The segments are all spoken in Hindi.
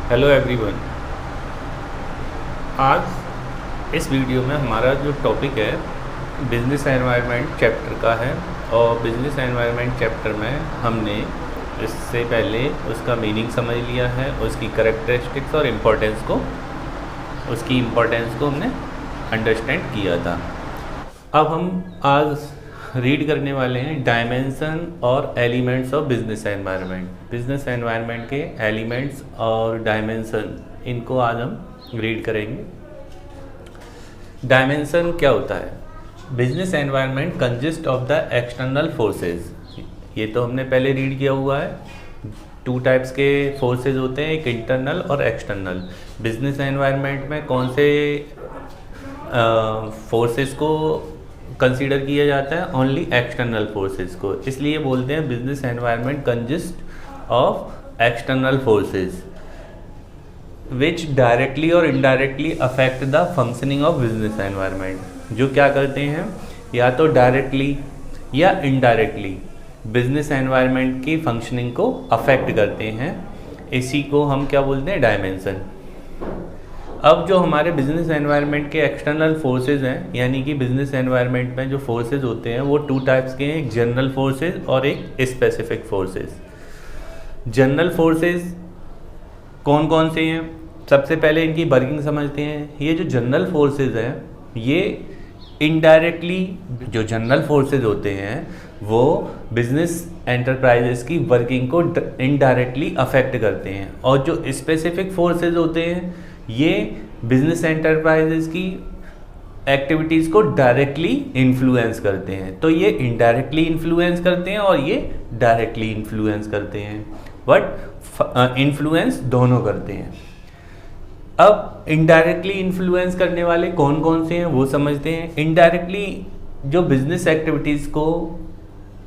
Hello everyone. आज इस वीडियो में हमारा जो टॉपिक है बिजनेस एनवायरनमेंट चैप्टर का है। और बिजनेस एनवायरनमेंट चैप्टर में हमने इससे पहले उसका मीनिंग समझ लिया है, उसकी कैरेक्टरिस्टिक्स और उसकी इम्पोर्टेंस को हमने अंडरस्टैंड किया था। अब हम आज रीड करने वाले हैं डायमेंशन और elements of business environment. Business environment के एलिमेंट्स और डायमेंशन, इनको आज हम रीड करेंगे। डायमेंशन क्या होता है? Business environment consist of the external forces. ये तो हमने पहले रीड किया हुआ है। टू टाइप्स के फोर्सेस होते हैं, एक इंटरनल और एक्सटर्नल। बिजनेस एनवायरनमेंट में कौन से फोर्सेस को कंसीडर किया जाता है? ओनली एक्सटर्नल फोर्सेस को। इसलिए बोलते हैं business environment consist of external forces which directly और indirectly affect the functioning of business environment. जो क्या करते हैं, या तो डायरेक्टली या इनडायरेक्टली बिजनेस एनवायरनमेंट की फंक्शनिंग को अफेक्ट करते हैं। इसी को हम क्या बोलते हैं? डायमेंशन। अब जो हमारे बिजनेस एनवायरनमेंट के एक्सटर्नल फोर्सेज हैं, यानी कि बिजनेस एनवायरनमेंट में जो फोर्सेज होते हैं वो टू टाइप्स के हैं, एक जनरल फोर्सेज और एक स्पेसिफिक फोर्सेज। जनरल फोर्सेज कौन कौन से हैं? सबसे पहले इनकी वर्किंग समझते हैं। ये जो जनरल फोर्सेज हैं, ये इनडायरेक्टली, जो जनरल फोर्सेज होते हैं वो बिजनेस एंटरप्राइजेस की वर्किंग को इनडायरेक्टली अफेक्ट करते हैं। और जो स्पेसिफिक फोर्सेज होते हैं ये बिजनेस एंटरप्राइजेस की एक्टिविटीज़ को डायरेक्टली इन्फ्लुएंस करते हैं। तो ये इनडायरेक्टली इन्फ्लुएंस करते हैं और ये डायरेक्टली इन्फ्लुएंस करते हैं, बट इन्फ्लुएंस दोनों करते हैं। अब इनडायरेक्टली इन्फ्लुएंस करने वाले कौन कौन से हैं वो समझते हैं। इनडायरेक्टली जो बिजनेस एक्टिविटीज़ को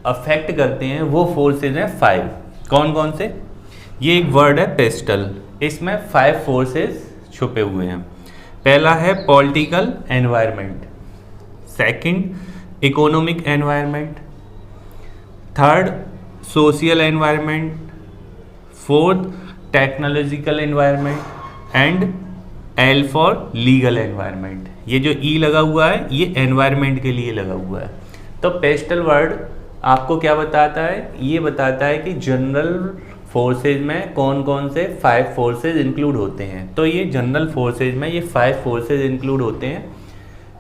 अफेक्ट करते हैं वो फोर्सेज हैं 5। कौन कौन से? ये एक वर्ड है पेस्टल, इसमें 5 फोर्सेज छुपे हुए हैं। पहला है political environment, second economic environment, third social environment, fourth technological environment and L for legal environment. ये जो ई लगा हुआ है ये एनवायरनमेंट के लिए लगा हुआ है। तो पेस्टल वर्ड आपको क्या बताता है? ये बताता है कि जनरल फोर्सेज में कौन कौन से 5 फोर्सेज इंक्लूड होते हैं। तो ये जनरल फोर्सेज में ये 5 फोर्सेज इंक्लूड होते हैं।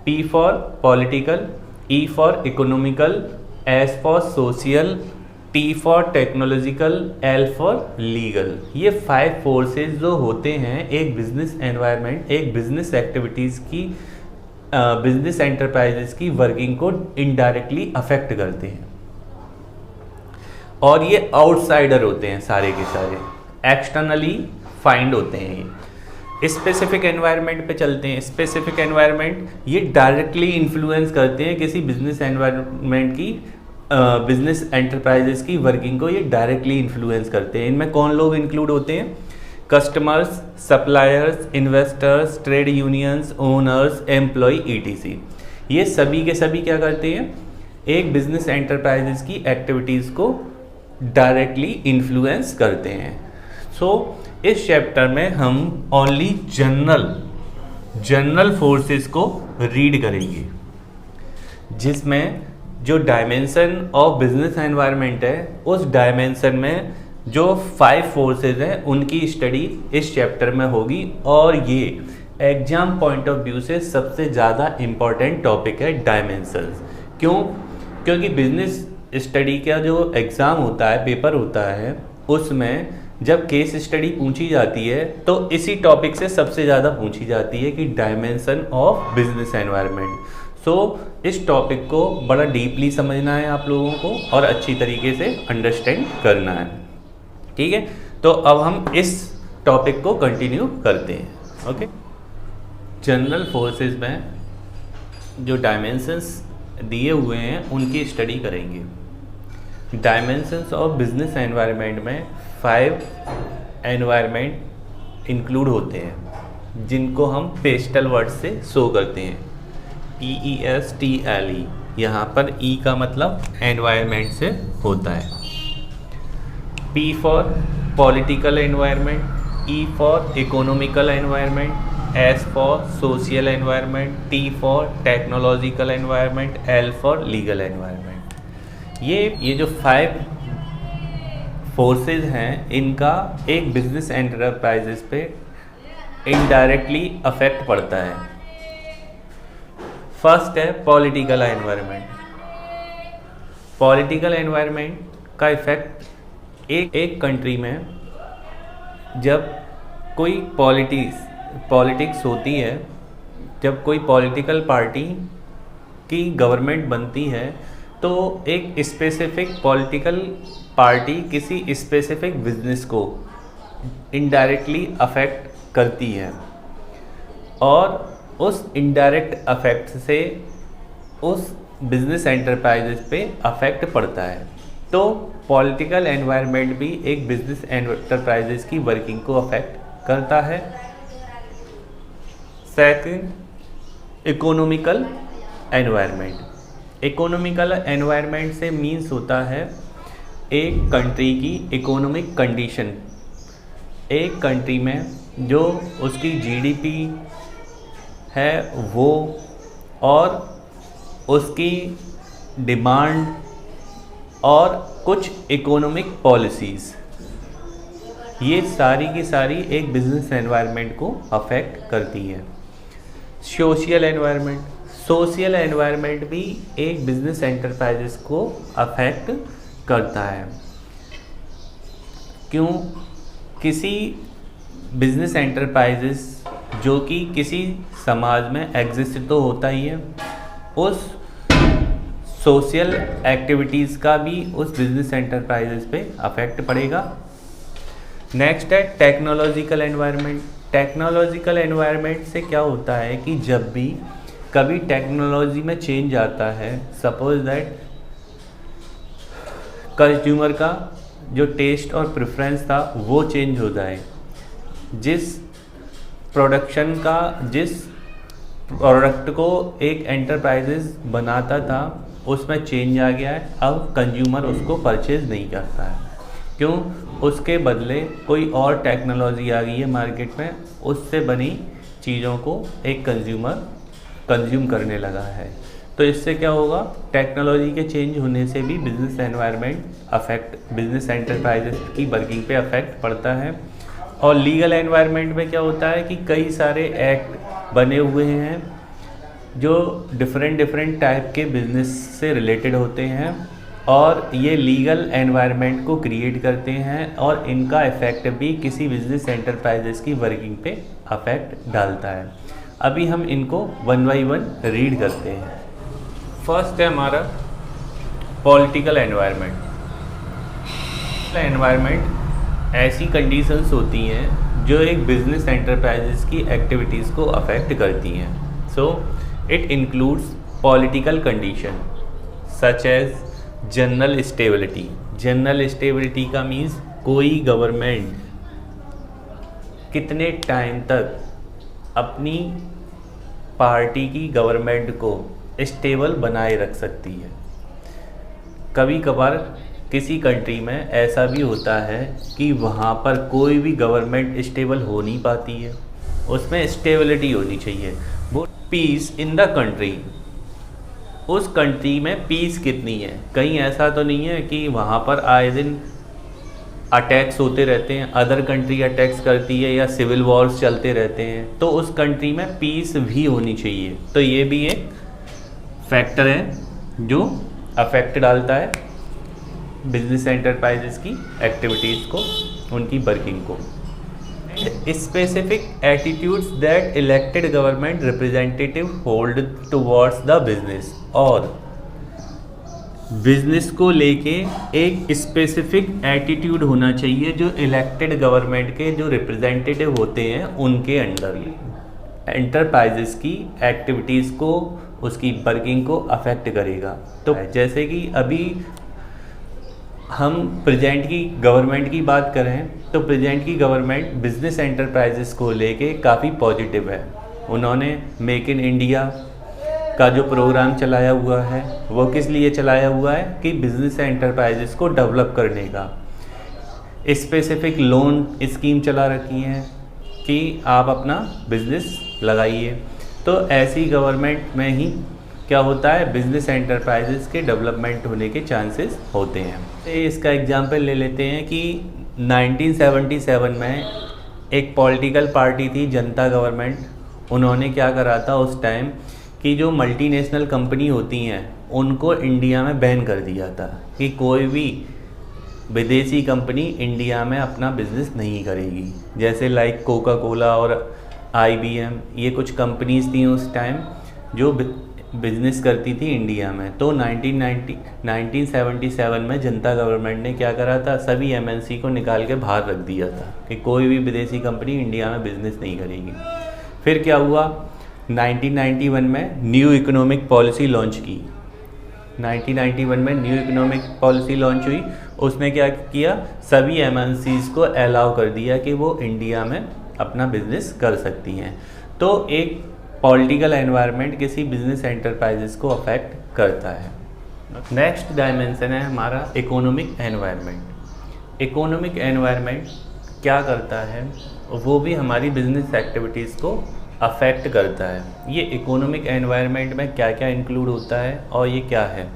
P for political, E for economical, S for social, T for technological, L for legal. ये 5 फोर्सेज जो होते हैं एक बिजनेस एनवायरनमेंट, एक बिजनेस एक्टिविटीज़ की, बिजनेस एंटरप्राइजेस की वर्किंग को इनडायरेक्टली अफेक्ट करते हैं। और ये आउटसाइडर होते हैं सारे के सारे, एक्सटर्नली फाइंड होते हैं। ये स्पेसिफिक एनवायरनमेंट पे चलते हैं। स्पेसिफिक एनवायरनमेंट ये डायरेक्टली इन्फ्लुएंस करते हैं किसी बिजनेस एनवायरनमेंट की, बिजनेस एंटरप्राइजेस की वर्किंग को ये डायरेक्टली इन्फ्लुएंस करते हैं। इनमें कौन लोग इंक्लूड होते हैं? Customers, suppliers, investors, trade unions, owners, employ, ETC। ये सभी के सभी क्या करते हैं? एक बिजनेस एंटरप्राइजेस की एक्टिविटीज़ को डायरेक्टली इन्फ्लुएंस करते हैं। सो इस चैप्टर में हम ओनली जनरल फोर्सेस को रीड करेंगे, जिसमें जो डायमेंशन ऑफ बिजनेस एनवायरनमेंट है उस डायमेंशन में जो 5 फोर्सेस हैं उनकी स्टडी इस चैप्टर में होगी। और ये एग्जाम पॉइंट ऑफ व्यू से सबसे ज़्यादा इम्पॉर्टेंट टॉपिक है डायमेंशंस। क्यों? क्योंकि बिजनेस स्टडी का जो एग्ज़ाम होता है, पेपर होता है, उसमें जब केस स्टडी पूछी जाती है तो इसी टॉपिक से सबसे ज़्यादा पूछी जाती है कि डायमेंशन ऑफ बिजनेस एनवायरनमेंट। सो इस टॉपिक को बड़ा डीपली समझना है आप लोगों को और अच्छी तरीके से अंडरस्टैंड करना है। ठीक है, तो अब हम इस टॉपिक को कंटिन्यू करते हैं। ओके, जनरल फोर्सेस में जो डायमेंशंस दिए हुए हैं उनकी स्टडी करेंगे। डायमेंशंस ऑफ बिजनेस एनवायरनमेंट में 5 एनवायरनमेंट इंक्लूड होते हैं, जिनको हम पेस्टल वर्ड से शो करते हैं, PESTLE। यहाँ पर E का मतलब एनवायरनमेंट से होता है। P for political environment, E for economical environment, S for social environment, T for technological environment, L for legal environment। ये जो 5 फोर्सेस हैं, इनका एक बिजनेस एंटरप्राइजेस पे इनडायरेक्टली अफेक्ट पड़ता है। फर्स्ट है पॉलिटिकल एनवायरनमेंट। पॉलिटिकल एनवायरनमेंट का इफेक्ट एक कंट्री में जब कोई पॉलिटिक्स होती है, जब कोई पॉलिटिकल पार्टी की गवर्नमेंट बनती है, तो एक स्पेसिफिक पॉलिटिकल पार्टी किसी स्पेसिफिक बिजनेस को इनडायरेक्टली अफेक्ट करती है और उस इनडायरेक्ट अफेक्ट से उस बिजनेस एंटरप्राइजेस पे अफेक्ट पड़ता है। तो पॉलिटिकल एनवायरनमेंट भी एक बिजनेस एंटरप्राइजेस की वर्किंग को अफेक्ट करता है। Second, economical environment. Economical environment से मीन्स होता है एक कंट्री की इकोनॉमिक कंडीशन। एक कंट्री में जो उसकी जीडीपी है वो, और उसकी डिमांड और कुछ इकोनॉमिक पॉलिसीज़, ये सारी की सारी एक बिजनेस एनवायरनमेंट को अफेक्ट करती है। Social environment. सोशल एनवायरनमेंट भी एक बिजनेस एंटरप्राइजेस को अफेक्ट करता है। क्यों? किसी बिजनेस एंटरप्राइजेस जो कि किसी समाज में एग्जिस्ट तो होता ही है, उस सोशल एक्टिविटीज़ का भी उस बिजनेस एंटरप्राइजेस पे अफेक्ट पड़ेगा। नेक्स्ट है टेक्नोलॉजिकल एनवायरनमेंट। टेक्नोलॉजिकल एनवायरनमेंट से क्या होता है कि जब भी कभी टेक्नोलॉजी में चेंज आता है, सपोज दैट कंज्यूमर का जो टेस्ट और प्रेफरेंस था वो चेंज हो जाए, जिस प्रोडक्ट को एक एंटरप्राइजेस बनाता था उसमें चेंज आ गया है, अब कंज्यूमर उसको परचेज नहीं करता है। क्यों? उसके बदले कोई और टेक्नोलॉजी आ गई है मार्केट में, उससे बनी चीज़ों को एक कंज्यूमर कंज्यूम करने लगा है। तो इससे क्या होगा? टेक्नोलॉजी के चेंज होने से भी बिजनेस एनवायरनमेंट बिजनेस एंटरप्राइजेस की वर्किंग पे अफेक्ट पड़ता है। और लीगल एनवायरनमेंट में क्या होता है कि कई सारे एक्ट बने हुए हैं जो डिफरेंट टाइप के बिजनेस से रिलेटेड होते हैं, और ये लीगल एनवायरनमेंट को क्रिएट करते हैं, और इनका इफ़ेक्ट भी किसी बिजनेस एंटरप्राइजेस की वर्किंग पे अफेक्ट डालता है। अभी हम इनको 1 बाय 1 रीड करते हैं। फर्स्ट है हमारा पॉलिटिकल एनवायरनमेंट। एनवायरनमेंट ऐसी कंडीशंस होती हैं जो एक बिजनेस एंटरप्राइजेस की एक्टिविटीज़ को अफेक्ट करती हैं। So it includes political condition such as general stability. General stability का मीन्स कोई गवर्नमेंट कितने टाइम तक अपनी पार्टी की गवर्नमेंट को स्टेबल बनाए रख सकती है। कभी कभार किसी कंट्री में ऐसा भी होता है कि वहाँ पर कोई भी गवर्नमेंट स्टेबल हो नहीं पाती है, उसमें स्टेबिलिटी होनी चाहिए। वो पीस इन द कंट्री, उस कंट्री में पीस कितनी है। कहीं ऐसा तो नहीं है कि वहाँ पर आए दिन अटैक्स होते रहते हैं, अदर कंट्री अटैक्स करती है या सिविल वॉर्स चलते रहते हैं, तो उस कंट्री में पीस भी होनी चाहिए। तो ये भी एक फैक्टर है जो अफेक्ट डालता है बिजनेस एंटरप्राइजेस की एक्टिविटीज़ को, उनकी वर्किंग को। Specific attitudes that elected government representative hold towards the business. और बिजनेस को लेके एक स्पेसिफिक एटीट्यूड होना चाहिए जो इलेक्टेड गवर्नमेंट के जो रिप्रेजेंटेटिव होते हैं उनके अंडर एंटरप्राइजेस की एक्टिविटीज़ को, उसकी वर्किंग को अफेक्ट करेगा। तो जैसे कि अभी हम प्रेजेंट की गवर्नमेंट की बात करें तो प्रेजेंट की गवर्नमेंट बिजनेस एंटरप्राइजेस को लेके काफ़ी पॉजिटिव है। उन्होंने मेक इन इंडिया का जो प्रोग्राम चलाया हुआ है वो किस लिए चलाया हुआ है कि बिजनेस एंटरप्राइजेस को डेवलप करने का। स्पेसिफिक लोन स्कीम चला रखी हैं कि आप अपना बिजनेस लगाइए। तो ऐसी गवर्नमेंट में ही क्या होता है, बिजनेस एंटरप्राइजेस के डेवलपमेंट होने के चांसेस होते हैं। इसका एग्जांपल ले लेते हैं कि 1977 में एक पॉलिटिकल पार्टी थी जनता गवर्नमेंट, उन्होंने क्या करा था उस टाइम कि जो मल्टीनेशनल कंपनी होती हैं उनको इंडिया में बैन कर दिया था कि कोई भी विदेशी कंपनी इंडिया में अपना बिजनेस नहीं करेगी। जैसे लाइक कोका कोला और IBM, ये कुछ कंपनीज थी उस टाइम जो बिजनेस करती थी इंडिया में। तो 1977 में जनता गवर्नमेंट ने क्या करा था, सभी MNC को निकाल के बाहर रख दिया था कि कोई भी विदेशी कंपनी इंडिया में बिजनेस नहीं करेगी। फिर क्या हुआ, 1991 में न्यू इकोनॉमिक पॉलिसी लॉन्च की। 1991 में न्यू इकोनॉमिक पॉलिसी लॉन्च हुई, उसने क्या किया, सभी MNCs को अलाउ कर दिया कि वो इंडिया में अपना बिजनेस कर सकती हैं। तो एक पॉलिटिकल एनवायरनमेंट किसी बिजनेस एंटरप्राइजेस को अफेक्ट करता है। नेक्स्ट डायमेंशन है हमारा इकोनॉमिक एनवायरनमेंट। इकोनॉमिक एनवायरनमेंट क्या करता है, वो भी हमारी बिजनेस एक्टिविटीज़ को अफेक्ट करता है। ये इकोनॉमिक एनवायरनमेंट में क्या क्या इंक्लूड होता है और ये क्या है,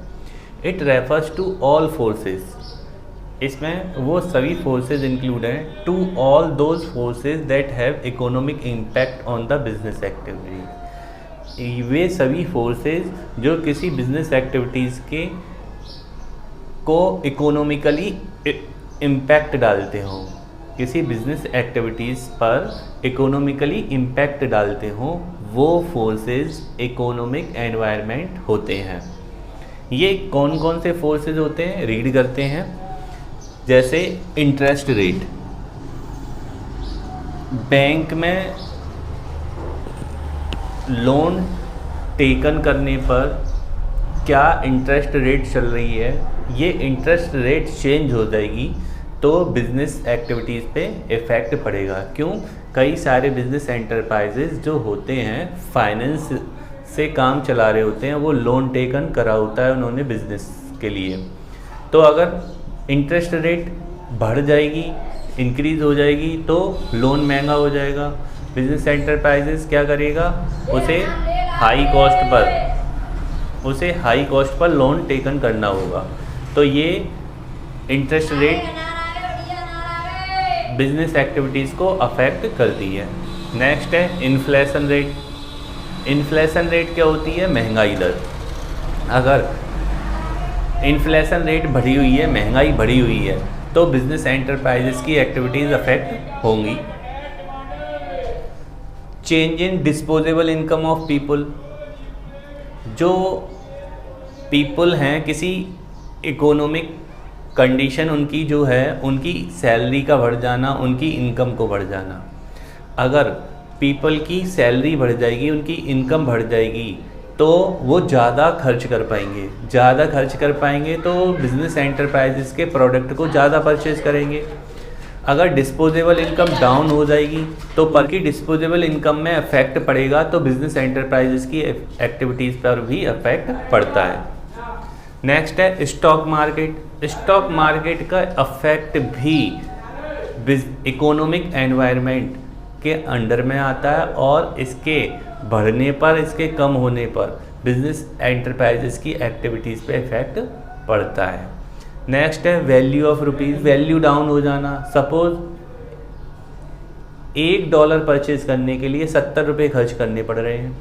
it refers to all forces. इसमें वो सभी फोर्सेस इंक्लूड हैं, to all those forces that have economic impact on the business activity. वे सभी फोर्सेस जो किसी बिजनेस एक्टिविटीज़ के को इकोनॉमिकली इम्पैक्ट डालते हों, किसी बिजनेस एक्टिविटीज़ पर इकोनॉमिकली इम्पैक्ट डालते हों, वो फोर्सेस इकोनॉमिक एनवायरनमेंट होते हैं। ये कौन कौन से फोर्सेस होते हैं, रीड करते हैं। जैसे इंटरेस्ट रेट, बैंक में लोन टेकन करने पर क्या इंटरेस्ट रेट चल रही है, ये इंटरेस्ट रेट चेंज हो जाएगी तो बिज़नेस एक्टिविटीज़ पे इफ़ेक्ट पड़ेगा। क्यों, कई सारे बिजनेस एंटरप्राइजेज जो होते हैं फाइनेंस से काम चला रहे होते हैं, वो लोन टेकन करा होता है उन्होंने बिजनेस के लिए। तो अगर इंटरेस्ट रेट बढ़ जाएगी, इंक्रीज़ हो जाएगी, तो लोन महंगा हो जाएगा। बिजनेस एंटरप्राइजेस क्या करेगा, उसे high cost per loan taken करना होगा। तो ये इंटरेस्ट रेट बिजनेस एक्टिविटीज़ को अफेक्ट करती है। नेक्स्ट है इन्फ्लेशन रेट। इन्फ्लेशन रेट क्या होती है, महंगाई दर। अगर इन्फ्लेशन रेट बढ़ी हुई है, महंगाई बढ़ी हुई है, तो बिजनेस एंटरप्राइजेस की एक्टिविटीज़ अफेक्ट होंगी। Change in disposable income of people. जो पीपल हैं, किसी इकोनॉमिक कंडीशन उनकी जो है, उनकी सैलरी का बढ़ जाना, उनकी इनकम को बढ़ जाना। अगर पीपल की सैलरी बढ़ जाएगी, उनकी इनकम बढ़ जाएगी, तो वो ज़्यादा खर्च कर पाएंगे। ज़्यादा खर्च कर पाएंगे तो बिज़नेस एंटरप्राइजेस के प्रोडक्ट को ज़्यादा परचेज़ करेंगे। अगर डिस्पोजेबल इनकम डाउन हो जाएगी तो पर की डिस्पोजेबल इनकम में इफेक्ट पड़ेगा, तो बिज़नेस एंटरप्राइजेस की एक्टिविटीज़ पर भी इफेक्ट पड़ता है। नेक्स्ट है स्टॉक मार्केट। स्टॉक मार्केट का इफेक्ट भी इकोनॉमिक एनवायरनमेंट के अंडर में आता है, और इसके बढ़ने पर, इसके कम होने पर बिजनेस एंटरप्राइजेस की एक्टिविटीज़ पे इफेक्ट पड़ता है। नेक्स्ट है value of rupees. Value down हो जाना। सपोज $1 परचेज करने के लिए 70 रुपये खर्च करने पड़ रहे हैं।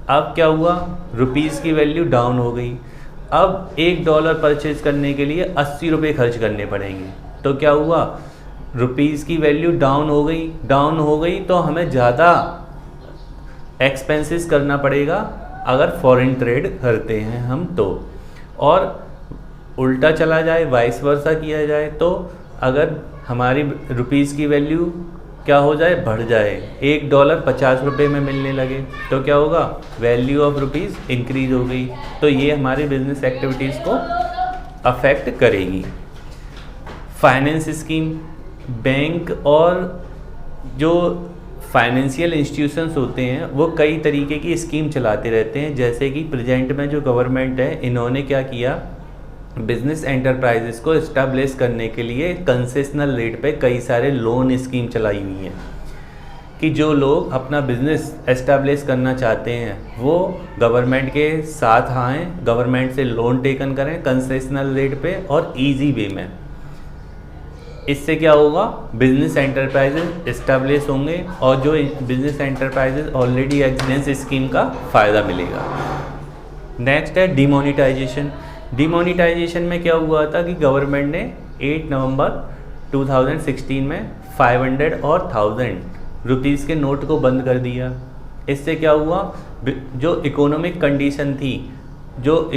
अब क्या हुआ, रुपीज़ की वैल्यू डाउन हो गई। अब $1 परचेज करने के लिए 80 रुपये खर्च करने पड़ेंगे। तो क्या हुआ, रुपीज़ की वैल्यू डाउन हो गई तो हमें ज़्यादा एक्सपेंसेस करना पड़ेगा अगर फॉरेन ट्रेड करते हैं हम तो। और उल्टा चला जाए, वाइस वर्सा किया जाए, तो अगर हमारी रुपीज़ की वैल्यू क्या हो जाए, बढ़ जाए, $1 50 रुपये में मिलने लगे, तो क्या होगा, वैल्यू ऑफ रुपीज़ इंक्रीज हो गई। तो ये हमारी बिजनेस एक्टिविटीज़ को अफेक्ट करेगी। फाइनेंस स्कीम, बैंक और जो फाइनेंशियल इंस्टीट्यूशंस होते हैं वो कई तरीके की स्कीम चलाते रहते हैं। जैसे कि प्रेजेंट में जो गवर्नमेंट है, इन्होंने क्या किया, बिजनेस एंटरप्राइजेस को इस्टेब्लिश करने के लिए कंसेशनल रेट पे कई सारे लोन स्कीम चलाई हुई हैं कि जो लोग अपना बिजनेस एस्टेब्लिश करना चाहते हैं वो गवर्नमेंट के साथ आएँ, गवर्नमेंट से लोन टेकन करें कंसेशनल रेट पे और इजी वे में। इससे क्या होगा, बिजनेस एंटरप्राइजेज इस्टेब्लिश होंगे और जो business enterprises already exist scheme का फ़ायदा मिलेगा। नेक्स्ट है डिमोनिटाइजेशन। डिमोनिटाइजेशन में क्या हुआ था कि गवर्नमेंट ने 8 नवंबर 2016 में 500 और 1000 रुपीज़ के नोट को बंद कर दिया। इससे क्या हुआ, जो इकोनॉमिक कंडीशन थी, जो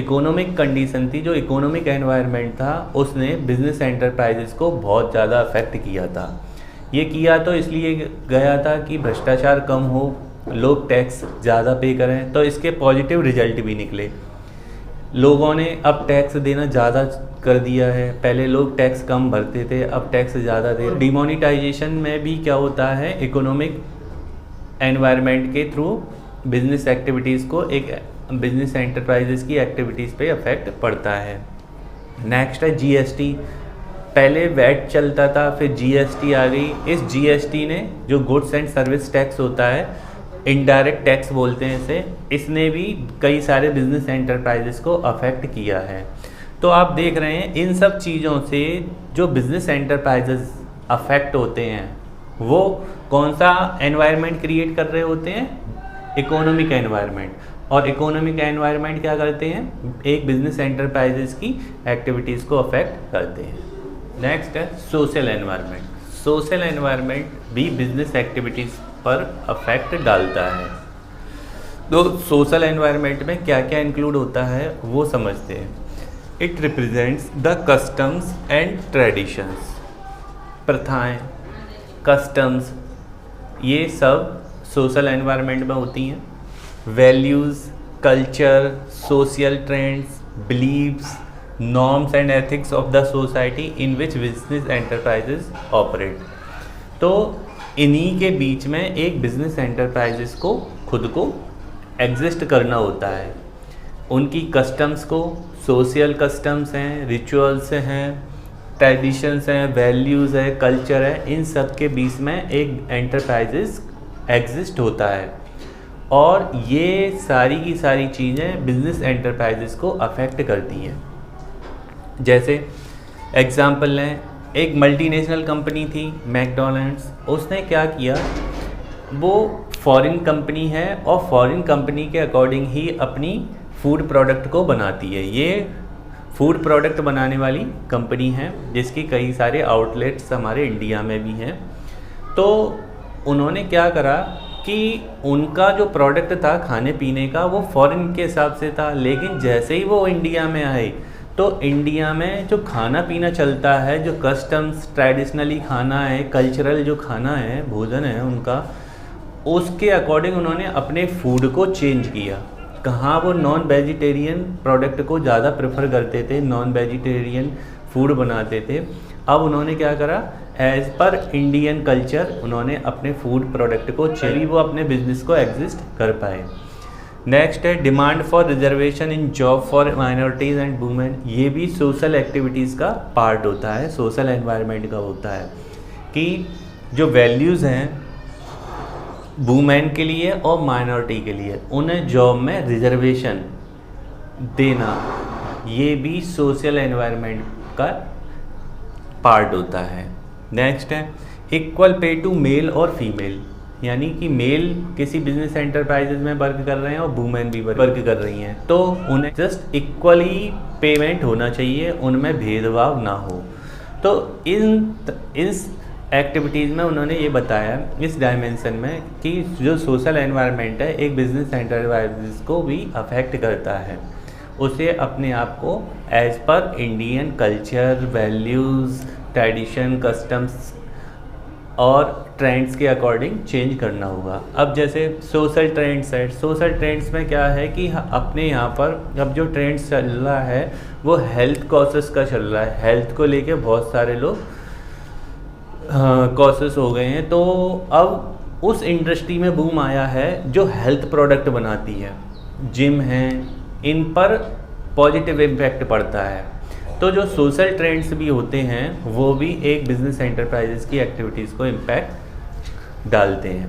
इकोनॉमिक एनवायरनमेंट था, उसने बिजनेस एंटरप्राइजेस को बहुत ज़्यादा अफेक्ट किया था। ये किया तो इसलिए गया था कि भ्रष्टाचार कम हो, लोग टैक्स ज़्यादा पे करें, तो इसके पॉजिटिव रिजल्ट भी निकले। लोगों ने अब टैक्स देना ज़्यादा कर दिया है, पहले लोग टैक्स कम भरते थे, अब टैक्स ज़्यादा दे। डिमोनिटाइजेशन में भी क्या होता है, इकोनॉमिक एनवायरनमेंट के थ्रू बिजनेस एक्टिविटीज़ को, एक बिजनेस एंटरप्राइजेस की एक्टिविटीज़ पे अफेक्ट पड़ता है। नेक्स्ट है जीएसटी। पहले वैट चलता था, फिर जीएसटी आ गई। इस जीएसटी ने, जो गुड्स एंड सर्विस टैक्स होता है, इनडायरेक्ट टैक्स बोलते हैं इसे, इसने भी कई सारे बिजनेस एंटरप्राइजेस को अफेक्ट किया है। तो आप देख रहे हैं इन सब चीज़ों से जो बिजनेस एंटरप्राइजेस अफेक्ट होते हैं वो कौन सा एनवायरनमेंट क्रिएट कर रहे होते हैं, इकोनॉमिक एनवायरनमेंट। और इकोनॉमिक एनवायरनमेंट क्या करते हैं, एक बिजनेस एंटरप्राइजेस की एक्टिविटीज़ को अफेक्ट करते हैं। नेक्स्ट है सोशल एनवायरनमेंट। सोशल एनवायरनमेंट भी बिजनेस एक्टिविटीज़ पर अफेक्ट डालता है। तो सोशल एनवायरनमेंट में क्या क्या इंक्लूड होता है वो समझते हैं। It represents the customs and traditions. प्रथाएं, कस्टम्स, ये सब सोशल एनवायरनमेंट में होती हैं। Values, culture, social trends, beliefs, norms and ethics of the society in which business enterprises operate. तो इन्हीं के बीच में एक बिजनेस एंटरप्राइजेस को खुद को एग्जिस्ट करना होता है। उनकी कस्टम्स को, सोशल कस्टम्स हैं, रिचुअल्स हैं, ट्रेडिशंस हैं, वैल्यूज़ है, कल्चर है, इन सब के बीच में एक एंटरप्राइजेस एग्जिस्ट होता है। और ये सारी की सारी चीज़ें बिजनेस एंटरप्राइजेस को अफेक्ट करती हैं। जैसे एग्जांपल लें, एक मल्टीनेशनल कंपनी थी मैकडॉनल्ड्स। उसने क्या किया, वो फॉरेन कंपनी है और फॉरेन कंपनी के अकॉर्डिंग ही अपनी फूड प्रोडक्ट को बनाती है। ये फूड प्रोडक्ट बनाने वाली कंपनी है जिसकी कई सारे आउटलेट्स हमारे इंडिया में भी हैं। तो उन्होंने क्या करा कि उनका जो प्रोडक्ट था खाने पीने का वो फॉरेन के हिसाब से था, लेकिन जैसे ही वो इंडिया में आए तो इंडिया में जो खाना पीना चलता है, जो कस्टम्स ट्रेडिशनली खाना है, कल्चरल जो खाना है, भोजन है उनका, उसके अकॉर्डिंग उन्होंने अपने फूड को चेंज किया। कहाँ वो नॉन वेजिटेरियन प्रोडक्ट को ज़्यादा प्रेफर करते थे, नॉन वेजिटेरियन फूड बनाते थे। अब उन्होंने क्या करा, एज़ पर इंडियन कल्चर उन्होंने अपने फूड प्रोडक्ट को चेंज, वो अपने बिजनेस को एग्जिस्ट कर पाए। नेक्स्ट है demand for reservation in job for minorities and women. ये भी सोशल एक्टिविटीज़ का पार्ट होता है, सोशल एनवायरनमेंट का होता है कि जो वैल्यूज़ हैं वुमेन के लिए और माइनॉरिटी के लिए, उन्हें जॉब में रिजर्वेशन देना, ये भी सोशल एनवायरनमेंट का पार्ट होता है। नेक्स्ट है इक्वल पे टू मेल और फीमेल, यानी कि मेल किसी बिजनेस एंटरप्राइजेज में वर्क कर रहे हैं और वुमेन भी वर्क कर रही हैं, तो उन्हें जस्ट इक्वली पेमेंट होना चाहिए, उनमें भेदभाव ना हो। तो इस एक्टिविटीज़ में उन्होंने ये बताया इस डायमेंशन में कि जो सोशल एनवायरनमेंट है एक बिजनेस एंटरप्राइजेज को भी अफेक्ट करता है, उसे अपने आप को as per Indian culture, values, tradition, customs और ट्रेंड्स के अकॉर्डिंग चेंज करना होगा। अब जैसे सोशल ट्रेंड्स है, सोशल ट्रेंड्स में क्या है कि अपने यहाँ पर अब जो ट्रेंड्स चल रहा है वो हेल्थ कॉसेस का चल रहा है। हेल्थ को लेके बहुत सारे लोग कॉसेस हो गए हैं, तो अब उस इंडस्ट्री में बूम आया है जो हेल्थ प्रोडक्ट बनाती है, जिम हैं, इन पर पॉजिटिव इम्पैक्ट पड़ता है। तो जो सोशल ट्रेंड्स भी होते हैं वो भी एक बिजनेस एंटरप्राइजेस की एक्टिविटीज़ को इम्पैक्ट डालते हैं।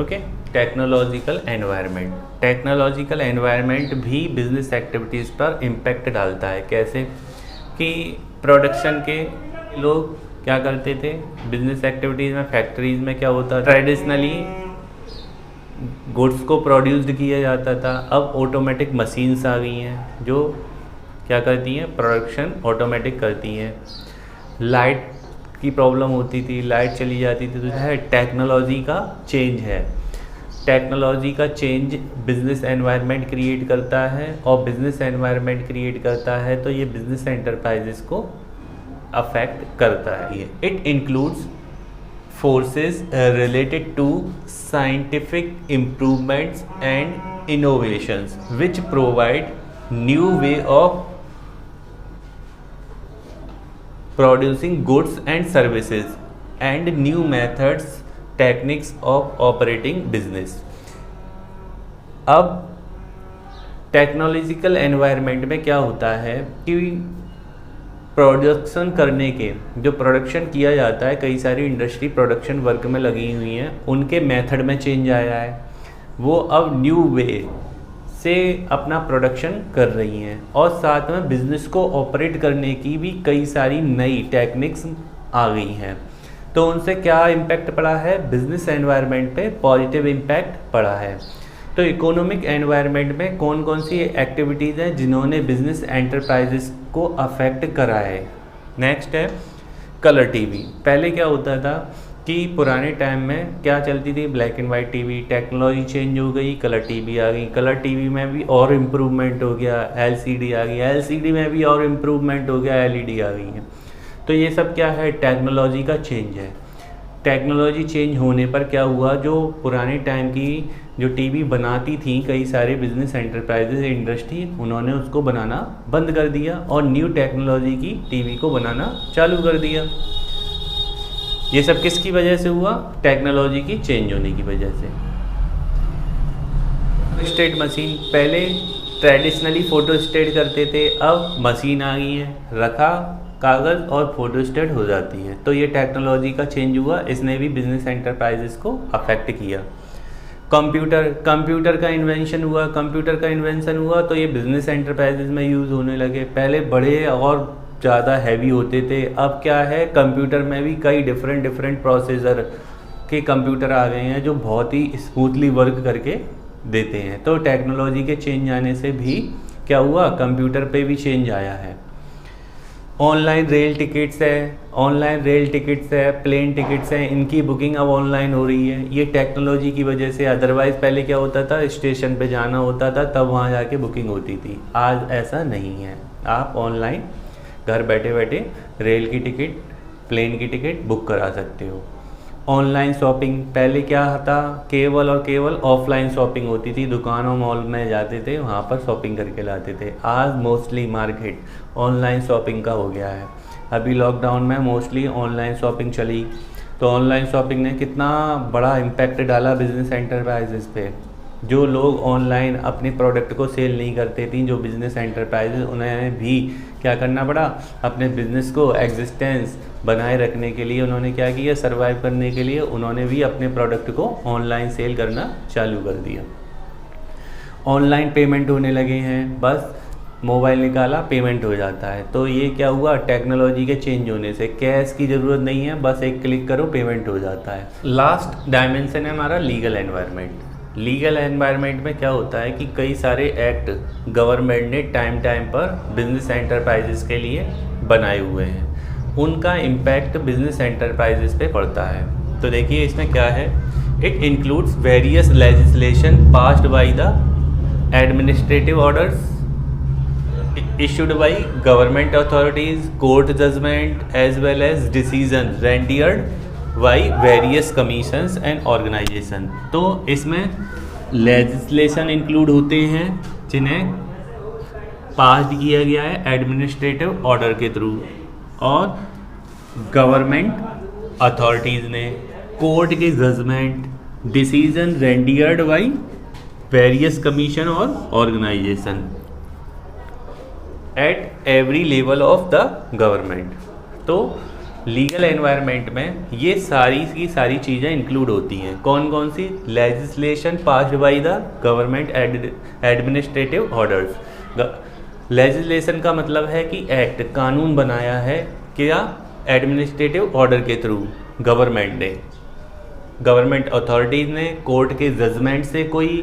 ओके, टेक्नोलॉजिकल एनवायरनमेंट भी बिजनेस एक्टिविटीज़ पर इम्पैक्ट डालता है। कैसे कि प्रोडक्शन के लोग क्या करते थे बिजनेस एक्टिविटीज़ में, फैक्ट्रीज में क्या होता था, ट्रेडिशनली गुड्स को प्रोड्यूस्ड किया जाता था। अब ऑटोमेटिक मशीन्स आ गई हैं जो क्या करती हैं, प्रोडक्शन ऑटोमेटिक करती हैं। लाइट की प्रॉब्लम होती थी, लाइट चली जाती थी, तो है टेक्नोलॉजी का चेंज है। टेक्नोलॉजी का चेंज बिजनेस एनवायरनमेंट क्रिएट करता है, और बिजनेस एनवायरनमेंट क्रिएट करता है तो ये बिजनेस एंटरप्राइजेस को अफेक्ट करता है। It includes forces related to scientific improvements and innovations which provide new way of producing goods and services and new methods techniques of operating business। अब टेक्नोलॉजिकल एनवायरनमेंट में क्या होता है कि प्रोडक्शन करने के, जो प्रोडक्शन किया जाता है, कई सारी इंडस्ट्री प्रोडक्शन वर्क में लगी हुई हैं, उनके मेथड में चेंज आया है। वो अब न्यू वे से अपना प्रोडक्शन कर रही हैं, और साथ में बिज़नेस को ऑपरेट करने की भी कई सारी नई टेक्निक्स आ गई हैं। तो उनसे क्या इम्पैक्ट पड़ा है, बिजनेस एनवायरनमेंट पे पॉजिटिव इम्पैक्ट पड़ा है। तो इकोनॉमिक एनवायरनमेंट में कौन कौन सी एक्टिविटीज़ हैं जिन्होंने बिजनेस एंटरप्राइजेस को अफेक्ट करा है। नेक्स्ट है कलर टीवी। पहले क्या होता था कि पुराने टाइम में क्या चलती थी, black and white TV. Technology change हो गई, कलर टीवी आ गई। कलर टीवी में भी और इम्प्रूवमेंट हो गया, एलसीडी आ गई। एलसीडी में भी और इम्प्रूवमेंट हो गया, एलईडी आ गई है। तो ये सब क्या है, टेक्नोलॉजी का चेंज है। टेक्नोलॉजी चेंज होने पर क्या हुआ, जो पुराने टाइम की जो टीवी बनाती थी कई सारे बिजनेस एंटरप्राइजेज इंडस्ट्री, उन्होंने उसको बनाना बंद कर दिया और न्यू टेक्नोलॉजी की टीवी को बनाना चालू कर दिया। ये सब किसकी वजह से हुआ, टेक्नोलॉजी की चेंज होने की वजह से। स्टेट मशीन, पहले ट्रेडिशनली फ़ोटो स्टेट करते थे, अब मशीन आ गई है, रखा कागज़ और फोटो स्टेट हो जाती है। तो ये टेक्नोलॉजी का चेंज हुआ, इसने भी बिजनेस एंटरप्राइजेस को अफेक्ट किया। कंप्यूटर का इन्वेंशन हुआ तो ये बिजनेस एंटरप्राइजेस में यूज़ होने लगे। पहले बड़े और ज़्यादा हैवी होते थे, अब क्या है, कंप्यूटर में भी कई डिफरेंट प्रोसेसर के कंप्यूटर आ गए हैं जो बहुत ही स्मूथली वर्क करके देते हैं। तो टेक्नोलॉजी के चेंज आने से भी क्या हुआ, कंप्यूटर पे भी चेंज आया है। ऑनलाइन रेल टिकट्स है, प्लेन टिकट्स हैं, इनकी बुकिंग अब ऑनलाइन हो रही है, ये टेक्नोलॉजी की वजह से। अदरवाइज़ पहले क्या होता था, स्टेशन पे जाना होता था, तब वहाँ जाके बुकिंग होती थी। आज ऐसा नहीं है, आप ऑनलाइन घर बैठे बैठे रेल की टिकट, प्लेन की टिकट बुक करा सकते हो। ऑनलाइन शॉपिंग, पहले क्या था, केवल और केवल ऑफलाइन शॉपिंग होती थी, दुकानों मॉल में जाते थे, वहाँ पर शॉपिंग करके लाते थे। आज मोस्टली मार्केट ऑनलाइन शॉपिंग का हो गया है। अभी लॉकडाउन में मोस्टली ऑनलाइन शॉपिंग चली, तो ऑनलाइन शॉपिंग ने कितना बड़ा इम्पैक्ट डाला बिजनेस एंटरप्राइजेस पे। जो लोग ऑनलाइन अपने प्रोडक्ट को सेल नहीं करते थी, जो बिज़नेस एंटरप्राइजेज, उन्हें भी क्या करना पड़ा, अपने बिज़नेस को एग्जिस्टेंस बनाए रखने के लिए उन्होंने क्या किया, सर्वाइव करने के लिए उन्होंने भी अपने प्रोडक्ट को ऑनलाइन सेल करना चालू कर दिया। ऑनलाइन पेमेंट होने लगे हैं, बस मोबाइल निकाला पेमेंट हो जाता है। तो ये क्या हुआ, टेक्नोलॉजी के चेंज होने से कैश की ज़रूरत नहीं है, बस एक क्लिक करो पेमेंट हो जाता है। लास्ट डायमेंशन है हमारा लीगल एनवायरनमेंट। लीगल एनवायरनमेंट में क्या होता है कि कई सारे एक्ट गवर्नमेंट ने टाइम पर बिजनेस एंटरप्राइजेस के लिए बनाए हुए हैं, उनका इम्पैक्ट बिजनेस एंटरप्राइजेस पे पड़ता है। तो देखिए इसमें क्या है, it includes various legislation passed by the administrative orders issued by government authorities, court judgment as well as decision rendered by various commissions and organization। तो इसमें legislation इंक्लूड होते हैं जिन्हें पास किया गया है एडमिनिस्ट्रेटिव ऑर्डर के थ्रू, और गवर्नमेंट अथॉरिटीज़ ने, कोर्ट के judgment, decision rendered by various commission और organisation at every level of the government. तो लीगल एनवायरनमेंट में ये सारी की सारी चीज़ें इंक्लूड होती हैं। कौन कौन सी? Legislation passed by the government administrative orders. Legislation का मतलब है कि एक्ट, कानून बनाया है क्या? एडमिनिस्ट्रेटिव ऑर्डर के थ्रू गवर्नमेंट ने, गवर्नमेंट अथॉरिटीज़ ने, कोर्ट के जजमेंट से कोई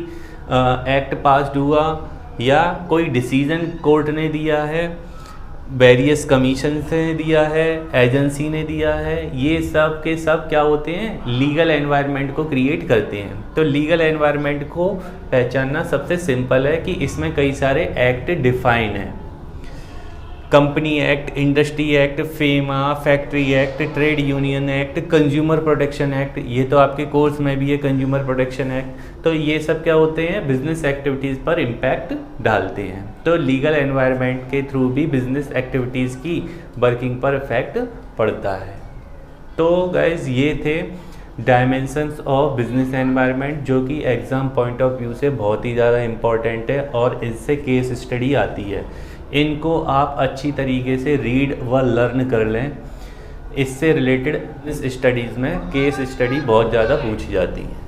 एक्ट पास्ड हुआ या कोई डिसीजन कोर्ट ने दिया है, वेरियस कमीशन ने दिया है, एजेंसी ने दिया है, ये सब के सब क्या होते हैं? लीगल एनवायरनमेंट को क्रिएट करते हैं। तो लीगल एनवायरनमेंट को पहचानना सबसे सिंपल है कि इसमें कई सारे एक्ट डिफाइन हैं। Company act, industry act, FEMA, factory act, trade union act, consumer protection act, ये तो आपके कोर्स में भी है कंज्यूमर प्रोटेक्शन एक्ट। तो ये सब क्या होते हैं? बिजनेस एक्टिविटीज़ पर इम्पैक्ट डालते हैं। तो लीगल एनवायरनमेंट के थ्रू भी बिजनेस एक्टिविटीज़ की वर्किंग पर इफेक्ट पड़ता है। तो गाइज ये थे डायमेंशंस ऑफ बिजनेस एनवायरनमेंट, जो कि एग्ज़ाम पॉइंट ऑफ व्यू से बहुत ही ज़्यादा इम्पॉर्टेंट है और इससे केस स्टडी आती है। इनको आप अच्छी तरीके से रीड व लर्न कर लें। इससे रिलेटेड स्टडीज़ में केस स्टडी बहुत ज़्यादा पूछी जाती है।